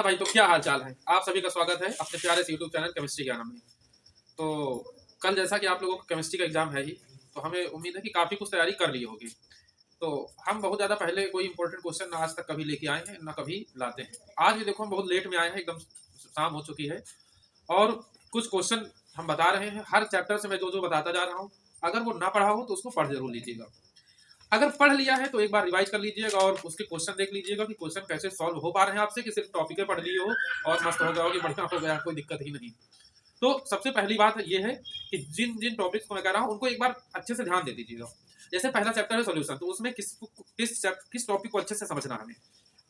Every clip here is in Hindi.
हाँ भाई, तो क्या हाल चाल है? आप सभी का स्वागत है अपने प्यारे से यूट्यूब चैनल केमिस्ट्री ज्ञानम में। तो कल जैसा कि आप लोगों को केमिस्ट्री का एग्जाम है ही, तो हमें उम्मीद है कि काफ़ी कुछ तैयारी कर ली होगी। तो हम बहुत ज़्यादा पहले कोई इंपॉर्टेंट क्वेश्चन ना आज तक कभी लेके आए हैं, ना कभी लाते हैं। आज भी देखो हम बहुत लेट में आए हैं, एकदम शाम हो चुकी है और कुछ क्वेश्चन हम बता रहे हैं। हर चैप्टर से मैं जो जो बताता जा रहा हूँ, अगर वो ना पढ़ा हो तो उसको पढ़ जरूर लीजिएगा। अगर पढ़ लिया है तो एक बार रिवाइज कर लीजिएगा और उसके क्वेश्चन देख लीजिएगा कि क्वेश्चन कैसे सॉल्व हो पा रहे हैं आपसे, कि सिर्फ टॉपिक पढ़ लिए हो और मस्त हो जाओगे, बढ़िया हो गया, कोई दिक्कत ही नहीं। तो सबसे पहली बात ये है कि जिन जिन टॉपिक्स को मैं कह रहा हूँ उनको एक बार अच्छे से ध्यान दे दीजिएगा। जैसे पहला चैप्टर है सॉल्यूशन, तो उसमें किस टॉपिक को अच्छे से समझना है हमें,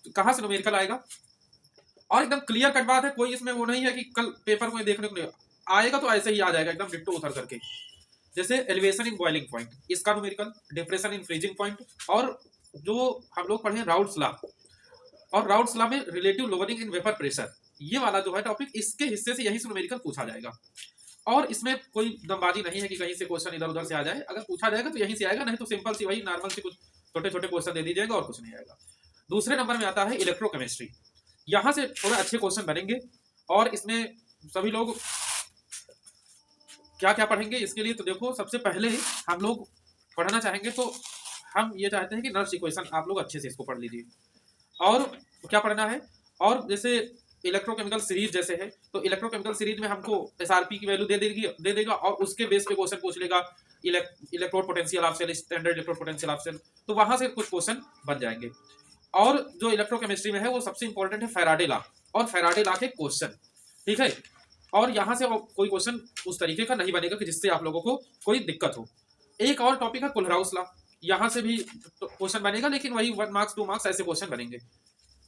तो कहाँ से न्यूमेरिकल आएगा और एकदम क्लियर कट बात है। कोई इसमें वो नहीं है कि कल पेपर में देखने को नहीं आएगा तो ऐसे ही आ जाएगा एकदम डिट्टो उतर करके। जैसे एलिवेशन इन बॉइलिंग पॉइंट, इसका numerical, depression in freezing point, और जो हम लोग पढ़े राउल्ट्स लॉ, और राउल्ट्स लॉ में relative lowering in vapour pressure, ये वाला जो है टॉपिक, इसके हिस्से से यही से न्यूमेरिकल पूछा जाएगा। और इसमें कोई दमबाजी नहीं है कि कहीं से क्वेश्चन इधर उधर से आ जाए। अगर पूछा जाएगा तो यहीं से आएगा, नहीं तो सिंपल सी वही नॉर्मल सी कुछ छोटे छोटे क्वेश्चन दे दीजिएगा और कुछ नहीं आएगा। दूसरे नंबर में आता है इलेक्ट्रोकेमिस्ट्री। यहाँ से थोड़े अच्छे क्वेश्चन बनेंगे और इसमें सभी लोग क्या क्या पढ़ेंगे इसके लिए, तो देखो सबसे पहले हम लोग पढ़ना चाहेंगे तो हम ये चाहते हैं कि नर्स इक्वेशन आप लोग अच्छे से इसको पढ़ लीजिए। और क्या पढ़ना है, और जैसे इलेक्ट्रोकेमिकल सीरीज जैसे है, तो इलेक्ट्रोकेमिकल सीरीज में हमको एसआरपी की वैल्यू दे देगा और उसके बेस पे क्वेश्चन पूछ लेगा। Electrode potential of cell, standard electrode potential of cell, तो वहां से कुछ क्वेश्चन बन जाएंगे। और जो इलेक्ट्रोकेमिस्ट्री में है वो सबसे इंपॉर्टेंट है फैराडे लॉ और फैराडे लॉ के क्वेश्चन, ठीक है। और यहाँ से कोई क्वेश्चन उस तरीके का नहीं बनेगा कि जिससे आप लोगों को कोई दिक्कत हो। एक और टॉपिक है कुलराउस लॉ, यहाँ से भी क्वेश्चन बनेगा, लेकिन वही 1 मार्क्स 2 मार्क्स ऐसे क्वेश्चन बनेंगे।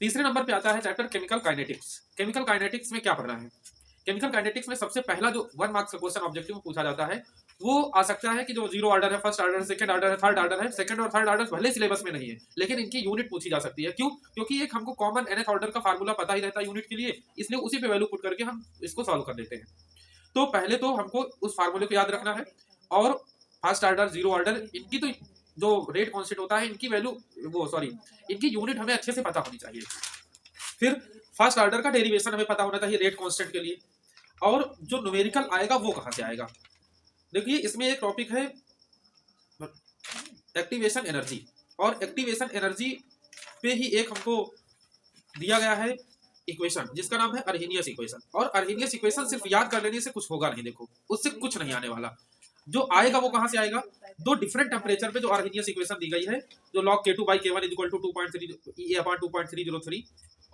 तीसरे नंबर पे आता है chapter chemical kinetics. Chemical kinetics में क्या पढ़ना है? केमिकल काइनेटिक्स में सबसे पहला जो 1 मार्क्स का क्वेश्चन ऑब्जेक्टिव में पूछा जाता है वो आ सकता है कि जो जीरो ऑर्डर है, फर्स्ट ऑर्डर, सेकंड ऑर्डर है, थर्ड ऑर्डर है। सेकंड और थर्ड ऑर्डर भले सिलेबस में नहीं है, लेकिन इनकी यूनिट पूछी जा सकती है। क्यों? क्योंकि एक हमको कॉमन nth ऑर्डर का फार्मूला पता ही रहता है यूनिट के लिए, इसलिए उसी पे वैल्यू पुट करके हम इसको सॉल्व कर देते हैं। तो पहले तो हमको उस फार्मूले को याद रखना है, और फर्स्ट ऑर्डर, जीरो ऑर्डर, इनकी तो जो रेट कॉन्स्टेंट होता है इनकी वैल्यू, वो सॉरी, इनकी यूनिट हमें अच्छे से पता होनी चाहिए। फिर फर्स्ट ऑर्डर का डेरिवेशन हमें पता होना चाहिए रेट कांस्टेंट के लिए। और जो न्यूमेरिकल आएगा वो कहां से आएगा? देखिए इसमें एक टॉपिक है एक्टिवेशन एनर्जी, और एक्टिवेशन एनर्जी पे ही एक हमको दिया गया है इक्वेशन जिसका नाम है अर्हेनियस इक्वेशन। और अर्हेनियस इक्वेशन सिर्फ याद कर लेने से कुछ होगा नहीं, देखो उससे कुछ नहीं आने वाला। जो आएगा वो कहां से आएगा? दो डिफरेंट टेम्परेचर पे जो अर्हेनियस इक्वेशन दी गई है, जो log K2 by K1 equal to 2.3 E upon 2.303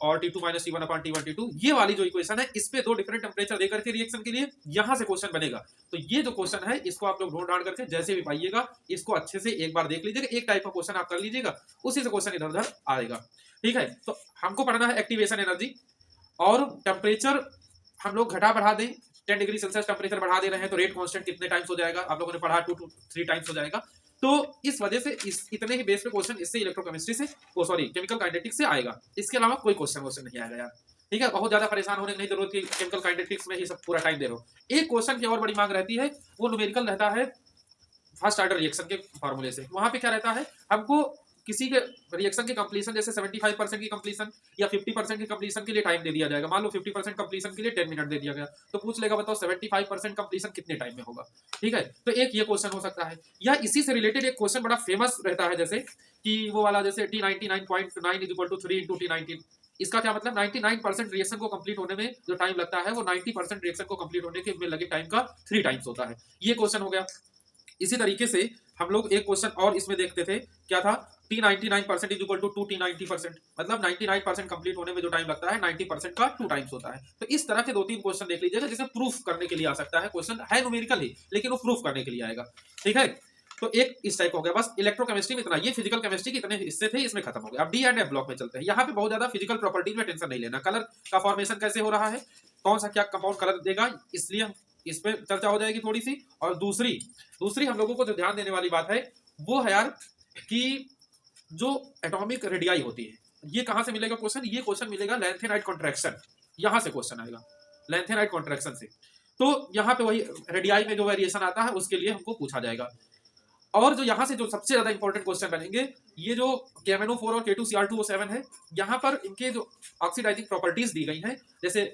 और T2 minus T1 upon T1 T2, ये वाली जो इक्वेशन है इस पे दो डिफरेंट टेम्परेचर देकर के रिएक्शन के लिए यहां से क्वेश्चन बनेगा। तो ये जो क्वेश्चन है इसको आप लोग ढूंढ ढांड करके जैसे भी पाइएगा इसको अच्छे से एक बार देख लीजिएगा, एक टाइप का क्वेश्चन आप कर लीजिएगा, उसी से क्वेश्चन इधर उधर आएगा, ठीक है। तो हमको पढ़ना है एक्टिवेशन एनर्जी, और टेम्परेचर हम लोग घटा बढ़ा दें, 10 डिग्री सेल्सियस टेम्परेचर बढ़ा दे रहे हैं तो रेट कांस्टेंट कितने टाइम्स हो जाएगा? आप लोगों ने पढ़ा 2 to 3 टाइम्स हो जाएगा। तो इस वजह से इतने ही बेस पे क्वेश्चन इससे इलेक्ट्रोकेमिस्ट्री से, वो सॉरी केमिकल काइनेटिक्स से आएगा। इसके अलावा कोई क्वेश्चन नहीं आएगा यार, ठीक है। बहुत ज्यादा परेशान होने की नहीं जरूरत, केमिकल काइनेटिक्स में ही सब पूरा टाइम दे रहे हो। एक क्वेश्चन की और बड़ी मांग रहती है, वो न्यूमेरिकल रहता है फर्स्ट ऑर्डर रिएक्शन के फॉर्मूले से। वहां पे क्या रहता है, हमको किसी के रिएक्शन के कंप्लीशन, जैसे 75% की कंप्लीशन या 50% की कंप्लीशन के लिए टाइम दे दिया जाएगा। मान लो 50% कंप्लीशन के लिए 10 मिनट दे दिया गया, तो पूछ लेगा बताओ 75% कंप्लीशन कितने टाइम में होगा, ठीक है। तो एक ये क्वेश्चन हो सकता है, या इसी से रिलेटेड एक क्वेश्चन बड़ा फेमस रहता है, जैसे कि वो वाला, जैसे T99.9 is equal to 3 into T19। इसका क्या मतलब? 99% रिएक्शन को कंप्लीट होने में जो टाइम लगता है वो 90% रिएक्शन को कंप्लीट होने के में लगे टाइम का 3 टाइम्स होता है। ये क्वेश्चन हो गया। इसी तरीके से हम लोग एक क्वेश्चन और इसमें देखते थे, क्या था? T99% is equal to 2T90%, मतलब 99% कंप्लीट होने में जो टाइम लगता है 90% का 2 टाइम्स होता है। तो इस तरह के 2-3 क्वेश्चन देख लीजिएगा जिसे प्रूफ करने के लिए आ सकता है। क्वेश्चन है न्यूमेरिकल ही, लेकिन वो प्रूफ करने के लिए आएगा, ठीक है। तो एक इस टाइप हो गया। बस इलेक्ट्रोकेमिस्ट्री में इतना, ये फिजिकल केमिस्ट्री के इतने हिस्से थे, इसमें खत्म हो गया। अब डी एंड एफ ब्लॉक में चलते हैं। यहाँ पे बहुत ज्यादा फिजिकल प्रॉपर्टीज में टेंशन नहीं लेना, कलर का फॉर्मेशन कैसे हो रहा है, कौन सा क्या कंपाउंड कलर देगा, इसलिए इस पे चर्चा हो जाएगी थोड़ी सी। और दूसरी हम लोगों को जो ध्यान देने वाली बात है वो है यार कि जो एटॉमिक रेडियाई होती है, ये कहां से मिलेगा क्वेश्चन? ये क्वेश्चन मिलेगा लैंथेनाइट कॉन्ट्रैक्शन, यहां से क्वेश्चन आएगा लैंथेनाइट कॉन्ट्रैक्शन से। तो यहाँ पे वही रेडियाई में जो वेरिएशन आता है उसके लिए हमको पूछा जाएगा। और जो यहाँ से जो सबसे ज्यादा इंपॉर्टेंट क्वेश्चन बनेंगे, ये जो KMnO4 और K2Cr2O7 है, यहाँ पर इनके जो ऑक्सीडाइजिंग प्रॉपर्टीज दी गई हैं, जैसे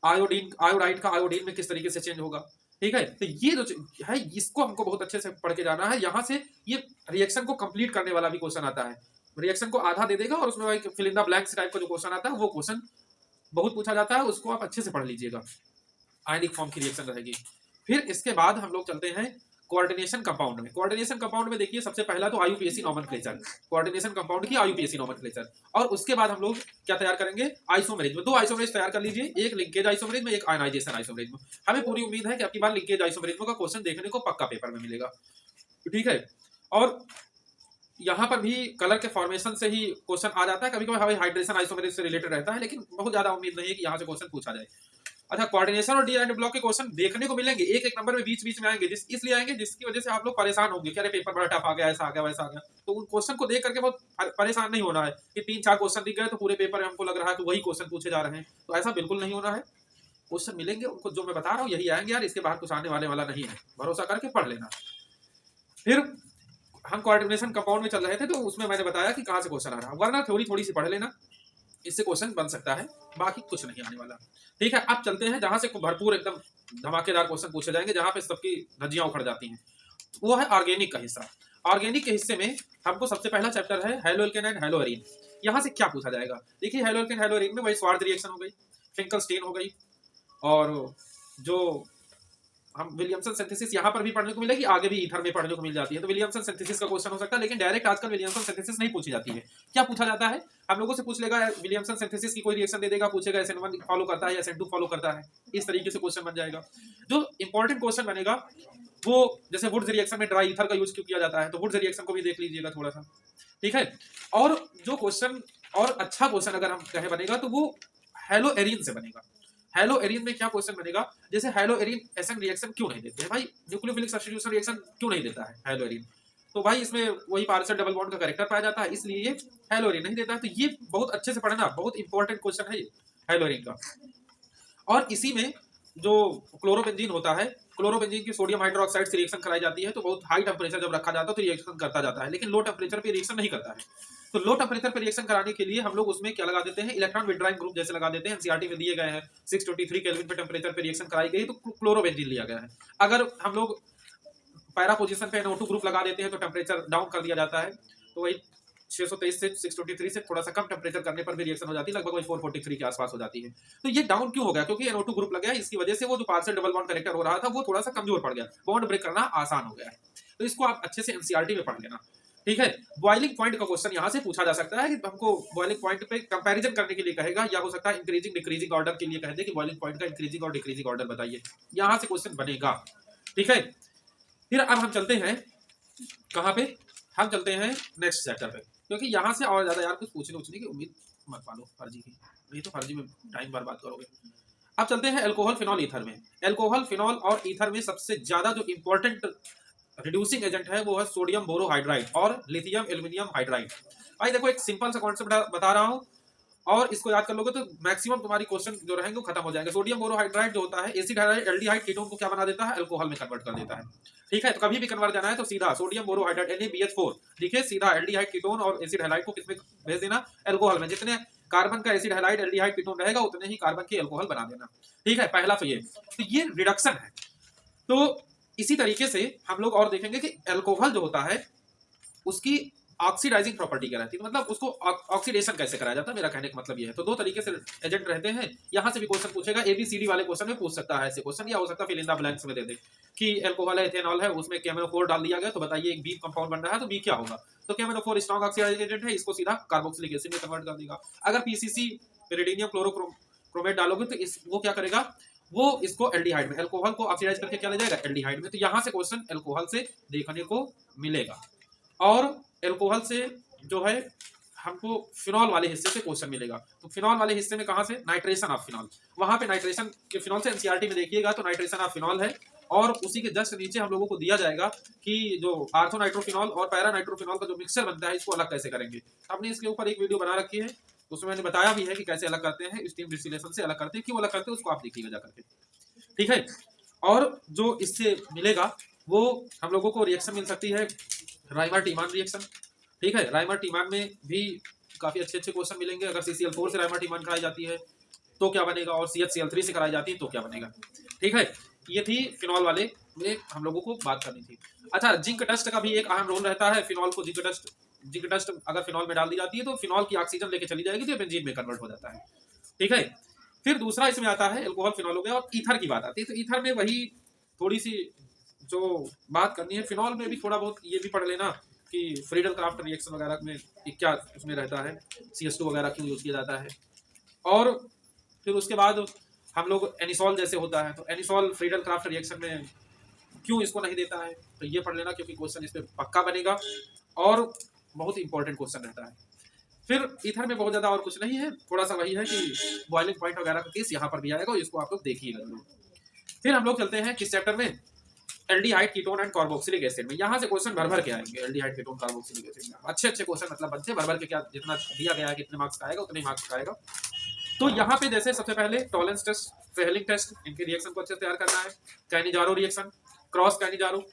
आयोडाइड का आयोडीन में किस तरीके से चेंज होगा, ठीक है। तो ये जो है इसको हमको बहुत अच्छे से पढ़ के जाना है। यहाँ से ये रिएक्शन को कंप्लीट करने वाला भी क्वेश्चन आता है, रिएक्शन को आधा दे देगा और उसमें भाई fill in the blanks type का जो क्वेश्चन आता है वो क्वेश्चन बहुत पूछा जाता है, उसको आप अच्छे से पढ़ लीजिएगा। आयनिक फॉर्म की रिएक्शन रहेगी। फिर इसके बाद हम लोग चलते हैं कोऑर्डिनेशन कंपाउंड में। कोऑर्डिनेशन कंपाउंड में देखिए सबसे पहला तो IUPAC नोमेनक्लेचर, कोऑर्डिनेशन कंपाउंड की IUPAC नोमेनक्लेचर, और उसके बाद हम लोग क्या तैयार करेंगे, आइसोमेरेज में 2 आइसोमेरेज तैयार कर लीजिए, एक लिंकेज आइसोमेरेज में, एक आयनाइजेशन आइसोमेरेज में। हमें पूरी उम्मीद है कि आपकी बार लिंकेज आइसोमेरेज का क्वेश्चन देखने को पक्का पेपर में मिलेगा, ठीक है। और यहाँ पर भी कलर के फॉर्मेशन से ही क्वेश्चन आ जाता है, कभी कभी हमें हाइड्रेशन आइसोमेरेज से रिलेटेड रहता है, लेकिन बहुत ज्यादा उम्मीद नहीं है कि यहाँ से क्वेश्चन पूछा जाए। अच्छा, कोऑर्डिनेशन और डी एंड ब्लॉक के क्वेश्चन देखने को मिलेंगे, एक एक नंबर में बीच बीच में आएंगे, इसलिए आएंगे जिसकी वजह से आप लोग परेशान होंगे कि अरे पेपर बड़ा टफ आ गया, ऐसा आ गया वैसा आ गया। तो उन क्वेश्चन को देख करके बहुत परेशान नहीं होना है कि 3-4 क्वेश्चन दिख गए तो पूरे पेपर में हमको लग रहा है कि वही क्वेश्चन पूछे जा रहे हैं, तो ऐसा बिल्कुल नहीं होना है। क्वेश्चन मिलेंगे, उनको जो मैं बता रहा हूँ यही आएंगे यार, इसके बाहर कुछ आने वाला नहीं है, भरोसा करके पढ़ लेना। फिर हम कोऑर्डिनेशन कंपाउंड में चल रहे थे, तो उसमें मैंने बताया कि कहाँ से क्वेश्चन आ रहा है, वरना थोड़ी सी पढ़ लेना, इससे क्वेश्चन बन सकता है, बाकी कुछ नहीं आने वाला, ठीक है। अब चलते हैं जहां से भरपूर एकदम धमाकेदार क्वेश्चन पूछे जाएंगे, जहां पे सबकी धज्जियां उखड़ जाती हैं, वो है ऑर्गेनिक का हिस्सा। ऑर्गेनिक के हिस्से में हमको सबसे पहला चैप्टर है हैलोएल्केन एंड हैलोएरीन। यहाँ से क्या पूछा जाएगा, देखिए हैलोएल्केन हैलोएरीन में वही स्वार्थ रिएक्शन हो गई, फिंकलस्टीन हो गई, और जो हम विलियमसन सिंथेसिस यहाँ पर भी पढ़ने को मिलेगी, आगे भी ईथर में पढ़ने को मिल जाती है, तो विलियमसन सिंथेसिस का क्वेश्चन हो सकता है, लेकिन डायरेक्ट आजकल विलियमसन सिंथेसिस नहीं पूछी जाती है। क्या पूछा जाता है, हम लोगों से पूछ लेगा विलियमसन सिंथेसिस की कोई रिएक्शन दे देगा, पूछेगा SN1 फॉलो करता है या SN2 फॉलो करता है, इस तरीके से क्वेश्चन बन जाएगा। जो इंपॉर्टेंट क्वेश्चन बनेगा वो जैसे वुड्स रिएक्शन में ड्राई ईथर का यूज क्यों किया जाता है, तो वुड्स रिएक्शन को भी देख लीजिएगा थोड़ा सा, ठीक है। और जो क्वेश्चन और अच्छा क्वेश्चन अगर हम कहें बनेगा तो वो हैलोएरीन से बनेगा। हैलोएरीन में क्या क्वेश्चन बनेगा, जैसे हैलोएरीन SN रिएक्शन क्यों नहीं देते हैं भाई, न्यूक्लियोफिलिक सब्स्टिट्यूशन रिएक्शन क्यों नहीं देता है हैलोएरीन, तो भाई इसमें वही पार्शियल डबल बॉन्ड का कैरेक्टर पाया जाता है, इसलिए ये हैलोएरीन नहीं देता है। तो ये बहुत अच्छे से पढ़ना, बहुत इंपॉर्टेंट क्वेश्चन है हैलोएरीन का। और इसी में जो क्लोरोबेंजीन होता है, क्लोरोबेंजीन की सोडियम हाइड्रोक्साइड से रिएक्शन कराई जाती है, तो बहुत हाई टेम्परेचर जब रखा जाता है तो रिएक्शन करता जाता है, लेकिन लो टेम्परेचर पे रिएक्शन नहीं करता है। तो लो टेम्परेचर पे रिएक्शन कराने के लिए हम लोग उसमें क्या लगा देते हैं, इलेक्ट्रॉन विड्रॉइंग ग्रुप जैसे लगा देते हैं, एनसीईआरटी में दिए गए हैं 623 केल्विन पे टेम्परेचर पे रिएक्शन कराई गई तो क्लोरोबेंजीन लिया गया है। अगर हम लोग पैरा पोजीशन पे NO2 ग्रुप लगा देते हैं तो टेम्परेचर डाउन कर दिया जाता है, तो वही 623 से 623 से थोड़ा सा कम टेम्परेचर करने पर भी रिएक्शन हो जाती है, लगभग वही 443 के आसपास हो जाती है। तो ये डाउन क्यों हो गया, क्योंकि NO2 ग्रुप लग गया, इसकी वजह से वो जो पार्शियल डबल बॉन्ड कैरेक्टर हो रहा था वो थोड़ा सा कमजोर पड़ गया, बॉन्ड ब्रेक करना आसान हो गया है। तो इसको आप अच्छे से एनसीईआरटी में पढ़ लेना, ठीक है। बॉइलिंग पॉइंट का क्वेश्चन यहाँ से पूछा जा सकता है कि हमको बॉइलिंग पॉइंट पे कंपैरिजन करने के लिए कहेगा, या हो सकता है इंक्रीजिंग डिक्रीजिंग ऑर्डर के लिए कह दे कि बॉइलिंग पॉइंट का इंक्रीजिंग और डिक्रीजिंग ऑर्डर बताइए, यहाँ से क्वेश्चन बनेगा, ठीक है। फिर अब हम चलते हैं कहाँ पे, हम चलते हैं नेक्स्ट चैप्टर पे, क्योंकि यहाँ से और ज्यादा यार कुछ पूछने की उम्मीद मत पालो फर्जी की, नहीं तो फर्जी में टाइम बर्बाद करोगे। अब चलते हैं अल्कोहल फिनॉल ईथर में। अल्कोहल फिनॉल और ईथर में सबसे ज्यादा जो इंपॉर्टेंट रिड्यूसिंग एजेंट है वो है सोडियम बोरोहाइड्राइड और लिथियम एल्यूमिनियम हाइड्राइड। भाई देखो एक सिंपल सा कॉन्सेप्ट बता रहा हूँ, और इसको याद कर लोगे तो मैक्सिमम तुम्हारी क्वेश्चन जो रहेंगे वो खत्म हो जाएंगे। सोडियम बोरोहाइड्राइड जो होता है एसिड एल्डिहाइड कीटोन को क्या बना देता है, अल्कोहल में कन्वर्ट कर देता है, ठीक है। तो कभी भी कन्वर्ट जाना है तो सीधा सोडियम बोरोहाइड्राइड NaBH4 लिखे, सीधा एल्डिहाइड कीटोन और एसिड हैलाइड को किसमें भेज देना, अल्कोहल में। जितने कार्बन का एसिड हैलाइड एल्डिहाइड कीटोन रहेगा उतने ही कार्बन की अल्कोहल बना देना, ठीक है। पहला तो ये रिडक्शन है। तो इसी तरीके से हम लोग और देखेंगे कि अल्कोहल जो होता है उसकी ऑक्सीडाइजिंग प्रॉपर्टी क्या रहती है, मतलब उसको ऑक्सीडेशन कैसे कराया जाता है, मेरा कहने का मतलब ये है। तो दो तरीके से एजेंट रहते हैं, यहाँ से भी क्वेश्चन पूछेगा, ABCD वाले क्वेश्चन में पूछ सकता है ऐसे क्वेश्चन, या हो सकता है फिल इन द ब्लैंक्स में दे दे कि अल्कोहल है, इथेनॉल है, उसमें KMnO4 डाल दिया गया, तो बताइए एक बी कंपाउंड बन रहा है तो बी क्या होगा, तो KMnO4 स्ट्रॉन्ग ऑक्सीडाइजिंग एजेंट है, इसको सीधा कार्बोक्सिलिक एसिड में कन्वर्ट कर देगा। अगर PCC पिरिडीनियम क्लोरोक्रोमेट डालोगे तो वो क्या करेगा, वो इसको एल्डिहाइड में, अल्कोहल को ऑक्सीडाइज करके क्या ले जाएगा, एल्डिहाइड में। तो यहाँ से क्वेश्चन अल्कोहल से देखने को मिलेगा। और अल्कोहल से जो है हमको फिनॉल वाले हिस्से से क्वेश्चन मिलेगा, तो फिनॉल वाले हिस्से में कहाँ से, नाइट्रेशन ऑफ फिनॉल, वहां पे नाइट्रेशन के फिनॉल से एनसीईआरटी में देखिएगा तो नाइट्रेशन ऑफ फिनॉल है, और उसी के जस्ट नीचे हम लोगों को दिया जाएगा कि जो आर्थोनाइट्रोफिनॉल और पैरानाइट्रोफिनॉल का जो मिक्सचर बनता है इसको अलग कैसे करेंगे। हमने इसके ऊपर एक वीडियो बना रखी है, उसमें मैंने बताया भी है कि कैसे अलग करते हैं, स्टीम डिस्टिलेशन से अलग करते हैं, क्यों अलग करते हैं उसको आप देखिएगा जाकर के, ठीक है। और जो इससे मिलेगा वो हम लोगों को रिएक्शन मिल सकती है राइमर टीमान रिएक्शन। ठीक है, राइमर टीमान में भी काफी अच्छे अच्छे क्वेश्चन मिलेंगे। अगर CCl4 से राइमर टीमान कराई जाती है तो क्या बनेगा, और CHCl3 से कराई जाती है तो क्या बनेगा। ठीक है, ये थी फिनॉल वाले में हम लोगों को बात करनी थी। अच्छा, जिंक डस्ट का भी एक अहम रोल रहता है। फिनॉल को जिंक डस्ट अगर फिनॉल में डाल दी जाती है तो फिनॉल की ऑक्सीजन लेके चली जाएगी तो ये बेंजीन में कन्वर्ट हो जाता है। ठीक है, फिर दूसरा इसमें आता है एल्कोहल फिनॉल हो गया, और ईथर की बात आती है। तो ईथर में वही थोड़ी सी जो बात करनी है, फिनॉल में भी थोड़ा बहुत ये भी पढ़ लेना कि फ्रीडल क्राफ्ट रिएक्शन वगैरह में क्या उसमें रहता है, CH2 वगैरह क्यों यूज किया जाता है। और फिर उसके बाद हम लोग एनिसॉल जैसे होता है, तो एनिसॉल फ्रीडल क्राफ्ट रिएक्शन में क्यों इसको नहीं देता है, तो ये पढ़ लेना क्योंकि क्वेश्चन इस पे पक्का बनेगा और बहुत इंपॉर्टेंट क्वेश्चन रहता है। फिर ईथर में बहुत ज्यादा और कुछ नहीं है, थोड़ा सा वही है कि बॉइलिंग पॉइंट वगैरह का केस यहाँ पर भी आएगा, इसको आप लोग देखिएगा जरूर। फिर हम लोग चलते हैं किस चैप्टर में, aldehyde ketone and carboxylic acid में। यहाँ से क्वेश्चन भर भर के आएंगे। एल्डिहाइड कीटोन कार्बोक्सिलिक एसिड में अच्छे अच्छे क्वेश्चन मतलब बनते हैं भर भर के, क्या जितना दिया गया है कितने मार्क्स का आएगा उतने मार्क्स का आएगा। तो यहाँ पे जैसे सबसे पहले टॉलेंस टेस्ट, फेहलिंग टेस्ट, इनके रिएक्शन को अच्छे से तैयार करना है। कैनिजारो रिएक्शन, क्रॉस कैनिजारो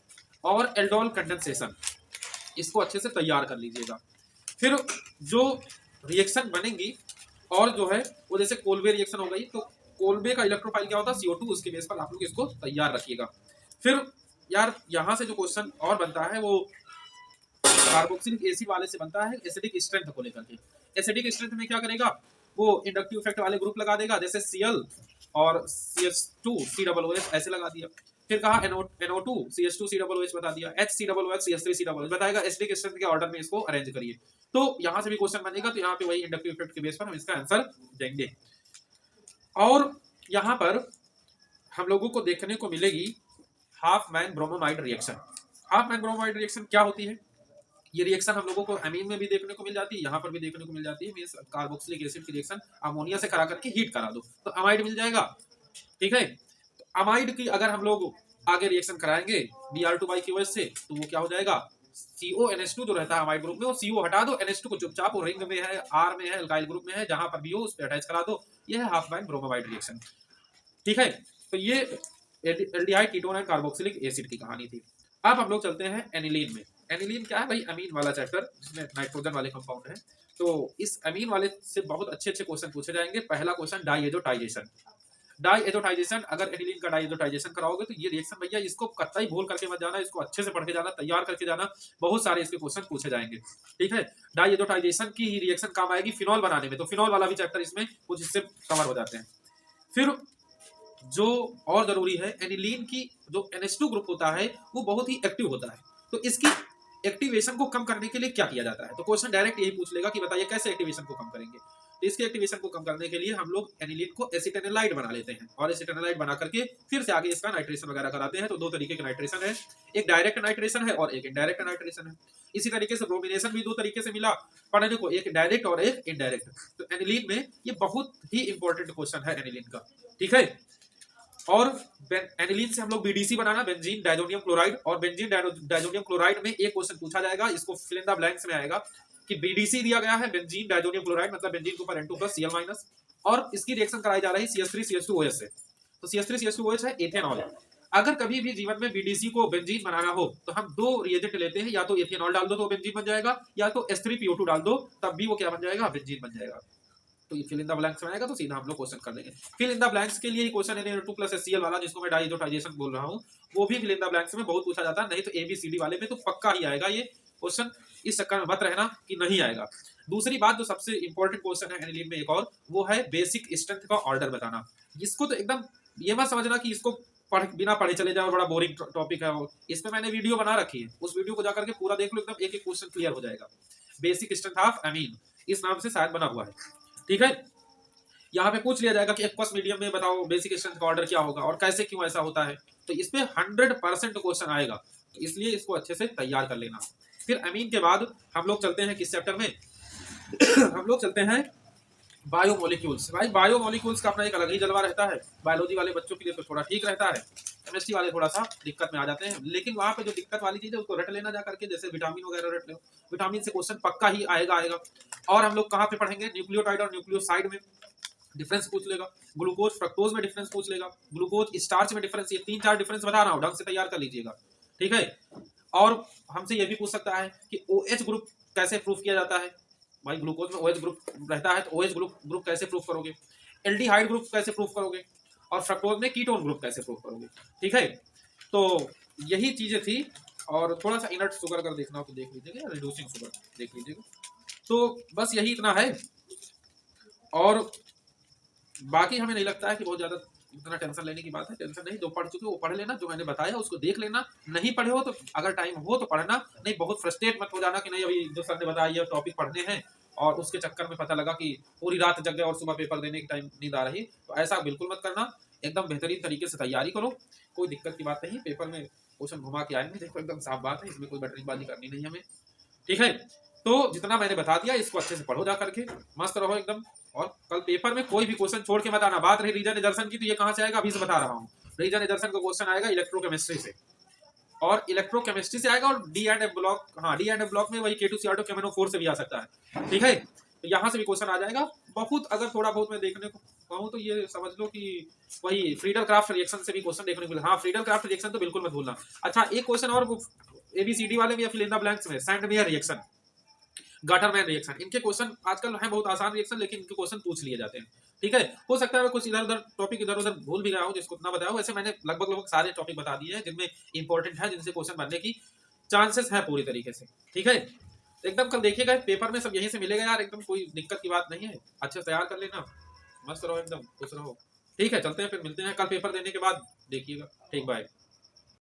और एल्डोल कंडेंसेशन, इसको अच्छे से तैयार कर लीजिएगा। फिर जो रिएक्शन बनेंगी और जो है वो जैसे कोलबे रिएक्शन हो गई, तो कोलबे का इलेक्ट्रोफाइल क्या होता है, CO2, उसके बेस पर आप लोग इसको तैयार रखिएगा। फिर यार यहाँ से जो क्वेश्चन और बनता है वो कार्बोक्सिलिक एसिड वाले से बनता है, एसिडिक स्ट्रेंथ को लेकर के। एसिडिक स्ट्रेंथ में क्या करेगा, वो इंडक्टिव इफेक्ट वाले ग्रुप लगा देगा, जैसे Cl और CH2 COOH ऐसे लगा दिया। फिर कहा NO2 CH2 COOH बता दिया, HCOOH CH3 COOH बताएगा। एसिडिक स्ट्रेंथ के ऑर्डर में इसको अरेंज करिए, तो यहाँ से भी क्वेश्चन बनेगा। तो यहाँ पे वही इंडक्टिव इफेक्ट के बेस पर हम इसका आंसर देंगे। और यहाँ पर हम लोगों को देखने को मिलेगी half man bromamide reaction. Half man bromamide reaction क्या होती है, ये रिएक्शन हम लोगों को अमीन में भी देखने को मिल जाती है, यहाँ पर भी देखने को मिल जाती है। मींस कार्बोक्सिलिक एसिड की रिएक्शन अमोनिया से करा करके हीट करा दो तो अमाइड मिल जाएगा। ठीक है, तो अमाइड की अगर हम लोग आगे रिएक्शन कराएंगे Br2/QH से, तो वो क्या हो जाएगा, CONH2 जो रहता है अमाइड ग्रुप में, वो CO हटा दो, NH2 को चुपचाप वो रिंग में है, R में है, एल्काइल ग्रुप में है, जहां पर भी हो उस पर अटैच करा दो। ये है हाफ मैन ब्रोमोमाइड रिएक्शन। ठीक है, तो ये aldehyde ketone and carboxylic acid की कहानी थी। अब हम लोग चलते हैं एनिलीन में। एनिलीन क्या है भाई, अमीन वाला चैप्टर जिसमें नाइट्रोजन वाले कंपाउंड है। तो इस अमीन वाले से बहुत अच्छे अच्छे क्वेश्चन पूछे जाएंगे। पहला क्वेश्चन डाइएजोटाइजेशन। डाइएजोटाइजेशन, अगर एनिलीन का डाइएजोटाइजेशन कराओगे तो ये रिएक्शन भैया इसको कतई भूल करके मत जाना, इसको अच्छे से पढ़ के जाना, तैयार करके जाना, बहुत सारे इसके क्वेश्चन पूछे जाएंगे। ठीक है, डाइएजोटाइजेशन की ही रिएक्शन काम आएगी फिनॉल बनाने में, तो फिनॉल वाला भी चैप्टर इसमें कुछ इससे कवर हो जाते हैं। फिर जो और जरूरी है, एनिलीन की जो NH2 ग्रुप होता है वो बहुत ही एक्टिव होता है, तो इसकी एक्टिवेशन को कम करने के लिए क्या किया जाता है। तो क्वेश्चन डायरेक्ट यही पूछ लेगा कि बताइए कैसे एक्टिवेशन को कम करेंगे। तो इसके एक्टिवेशन को कम करने के लिए हम लोग एनिलीन को एसिटेनोलाइड बना लेते हैं, और एसिटेनोलाइड बना करके फिर से आगे इसका नाइट्रेशन वगैरह कराते हैं। तो दो तरीके के नाइट्रेशन है, एक डायरेक्ट नाइट्रेशन है और एक इनडायरेक्ट नाइट्रेशन है। इसी तरीके से ब्रोमिनेशन भी दो तरीके से मिला पढ़ने को, एक डायरेक्ट और एक इनडायरेक्ट। तो एनिलीन में ये बहुत ही इंपॉर्टेंट क्वेश्चन है एनिलीन का। ठीक है, और एनिलीन से हम लोग BDC बनाना, बेंजीन डाइजोनियम क्लोराइड, और बेंजीन डाइजोनियम क्लोराइड में एक क्वेश्चन पूछा जाएगा, इसको फिल इन द ब्लैंक्स में आएगा कि BDC दिया गया है बेंजीन डाइजोनियम क्लोराइड, मतलब बेंजीन के ऊपर N2+Cl-, और इसकी रिएक्शन कराई जा रही है CH3CH2OH से। तो CH3CH2OH है एथेनॉल। अगर कभी भी जीवन में BDC को बेंजीन बनाना हो तो हम दो रिएजेंट लेते हैं, या तो एथेनॉल डाल दो तो बेंजीन बन जाएगा, या तो H3PO2 डाल दो तब भी वो क्या बन जाएगा, बेंजीन बन जाएगा। तो ये फिल इन द ब्लैंक्स में आएगा, तो सीधा हम लोग क्वेश्चन कर देंगे। फिल इन द ब्लैंक्स के लिए ही क्वेश्चन Na2+HCl वाला, जिसको मैं डाइएजोटाइजेशन बोल रहा हूँ, वो भी फिल इन द ब्लैंक्स में बहुत पूछा जाता है। नहीं तो ABCD वाले में तो पक्का ही आएगा ये क्वेश्चन, इस चक्कर में मत रहना कि नहीं आएगा। दूसरी बात जो सबसे इंपॉर्टेंट क्वेश्चन है एनिलीन में एक और, वो है बेसिक स्ट्रेंथ का ऑर्डर बताना। इसको तो एकदम ये मत समझना कि इसको बिना पढ़े चले जाओ, बड़ा बोरिंग टॉपिक है। इसमें मैंने वीडियो बना रखी है, उस वीडियो को जाकर के पूरा देख लो, एकदम एक एक क्वेश्चन क्लियर हो जाएगा। बेसिक स्ट्रेंथ ऑफ अमीन इस नाम से शायद बना हुआ है। ठीक है, यहाँ पे पूछ लिया जाएगा कि एक्वस मीडियम में बताओ बेसिक स्ट्रेंथ का ऑर्डर क्या होगा और कैसे क्यों ऐसा होता है, तो इसमें 100% क्वेश्चन आएगा, तो इसलिए इसको अच्छे से तैयार कर लेना। फिर अमीन के बाद हम लोग चलते हैं किस चैप्टर में हम लोग चलते हैं बायोमोलिक्यूल्स। भाई बायोमोलिक्यूल्स का अपना एक अलग ही जलवा रहता है। बायोलॉजी वाले बच्चों के लिए तो थोड़ा ठीक रहता है, केमिस्ट्री वाले थोड़ा सा दिक्कत में आ जाते हैं, लेकिन वहाँ पे जो दिक्कत वाली चीज है उसको रट लेना जा करके, जैसे विटामिन वगैरह रट लो, विटामिन से क्वेश्चन पक्का ही आएगा। और हम लोग कहाँ पे पढ़ेंगे, न्यूक्लियोटाइड और न्यूक्लियोसाइड में डिफरेंस पूछ लेगा, ग्लूकोज फ्रक्टोज में डिफरेंस पूछ लेगा, ग्लूकोज स्टार्च में डिफरेंस, ये 3-4 डिफरेंस बता रहा हूँ, ढंग से तैयार कर लीजिएगा। ठीक है। और हमसे ये भी पूछ सकता है कि OH ग्रुप कैसे प्रूफ किया जाता है। भाई ग्लूकोज में OH ग्रुप रहता है तो OH ग्रुप कैसे प्रूफ करोगे, एल्डिहाइड ग्रुप कैसे प्रूफ करोगे, और फ्रक्टोज में कीटोन ग्रुप कैसे प्रूफ करोगे। ठीक है, तो यही चीजें थी। और थोड़ा सा इनर्ट शुगर अगर देखना हो तो देख लीजिएगा, रिड्यूसिंग शुगर देख लीजिएगा। तो बस यही इतना है, और बाकी हमें नहीं लगता है कि बहुत ज्यादा इतना टेंशन लेने की बात है। टेंशन नहीं, जो पढ़ चुके हो वो पढ़ लेना, जो मैंने बताया उसको देख लेना। नहीं पढ़े हो तो अगर टाइम हो तो पढ़ना, नहीं बहुत फ्रस्ट्रेट मत हो जाना कि नहीं अभी जो सर ने बताया ये टॉपिक पढ़ने हैं और उसके चक्कर में पता लगा कि पूरी रात जग गए और सुबह पेपर देने के टाइम नींद आ रही। तो ऐसा बिल्कुल मत करना, एकदम बेहतरीन तरीके से तैयारी करो, कोई दिक्कत की बात नहीं। पेपर में क्वेश्चन घुमा के आएंगे, देखो एकदम साफ बात है, इसमें कोई बटरीबाजी करनी नहीं हमें। ठीक है, तो जितना मैंने बता दिया इसको अच्छे से पढ़ो जा करके, मस्त रहो एकदम। और कल पेपर में कोई भी क्वेश्चन छोड़ के मत आना। बात रही रीजन निदर्शन की, तो ये कहां से आएगा अभी से बता रहा हूँ। रीजन निदर्शन का क्वेश्चन आएगा इलेक्ट्रोकेमिस्ट्री से, और इलेक्ट्रोकेमिस्ट्री से आएगा, और डी एंड एफ ब्लॉक, हाँ डी एंड एफ ब्लॉक में वही K2CR2 KMnO4 से भी आ सकता है। ठीक है, तो यहाँ से भी क्वेश्चन आ जाएगा। बहुत अगर थोड़ा बहुत मैं देखने को कहूँ तो ये समझ लो कि वही फ्रीडल क्राफ्ट रिएक्शन से भी क्वेश्चन देखने को मिला। हाँ फ्रीडल क्राफ्ट रिएक्शन तो बिल्कुल मत भूलना। अच्छा एक क्वेश्चन और ABCD वाले में या फिर इन द ब्लैंक्स में सैंडमेयर रिएक्शन, गाटरमैन रिएक्शन, इनके क्वेश्चन आजकल है बहुत आसान रिएक्शन, लेकिन इनके क्वेश्चन पूछ लिए जाते हैं। ठीक है, हो सकता है कुछ इधर उधर टॉपिक इधर उधर भूल भी गया हूं, जिसको इतना बताया हूं। वैसे मैंने लगभग सारे टॉपिक बता दिए हैं जिनमें इंपॉर्टेंट है, जिनसे क्वेश्चन बनने की चांसेस है पूरी तरीके से। ठीक है, एकदम कल देखिएगा पेपर में सब यहीं से मिलेगा यार, एकदम कोई दिक्कत की बात नहीं है। अच्छे से तैयार कर लेना, मस्त रहो एकदम, खुश रहो। ठीक है, चलते हैं फिर, मिलते हैं कल पेपर देने के बाद, देखिएगा। ठीक, बाय।